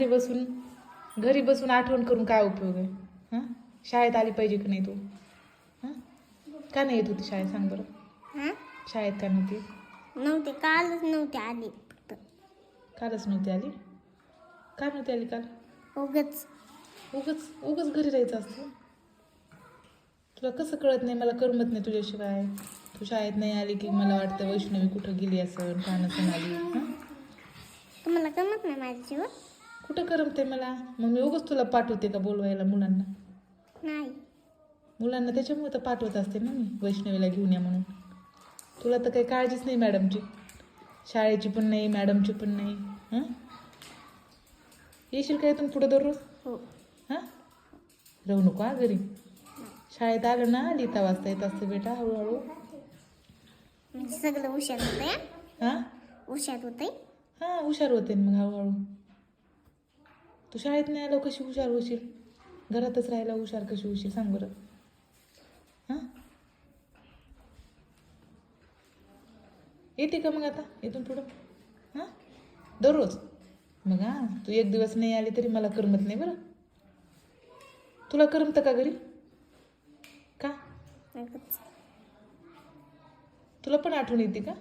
घरी बसून आठवण करून काय उपयोग आहे? हां, शाळेत आली पाहिजे की नाही तू? हां, का नाही येत होती शाळेत सांग बरं? शाळेत का नव्हते, कालच नव्हते आली. फक्त कालच नव्हती आली? का नव्हती आली काल? उगच उगच उगच घरी राहायचं असतं. तुला कसं कळत नाही? मला करमत नाही तुझ्याशिवाय. तू शाळेत नाही आली की मला वाटतं वैष्णवी कुठं गेली असेल, का नसेल आली. हां, तुम्हाला गमत नाही माझ्याशिवाय? कुठं करमते मला? मग मी उगच तुला पाठवते का बोलवायला मुलांना? नाही. मुलांना त्याच्यामुळे तर पाठवत असते ना मी, वैष्णवीला घेऊन या म्हणून. तुला तर काही काळजीच नाही मॅडमची, शाळेची पण नाही, मॅडमची पण नाही. हां, येशील का इथून पुढं दररोज? हो. हां, राहू नको हा घरी. शाळेत आलं ना लिहिता वाचता येत असतं बेटा हळूहळू. म्हणजे सगळं हुशार होतंय. हां हुशार होतंय. हां, हुशार होते मग हळूहळू. तू शाळेत नाही आलो कशी हुशार होशील? घरातच राहायला हुशार कशी होशील सांग बरं? हां, येते का मग आता इथून पुढं? हां, दररोज? मग हां, तू एक दिवस नाही आली तरी मला करमत नाही बरं. तुला करमतं का घरी? का? उगच. तुला पण आठवण येते का?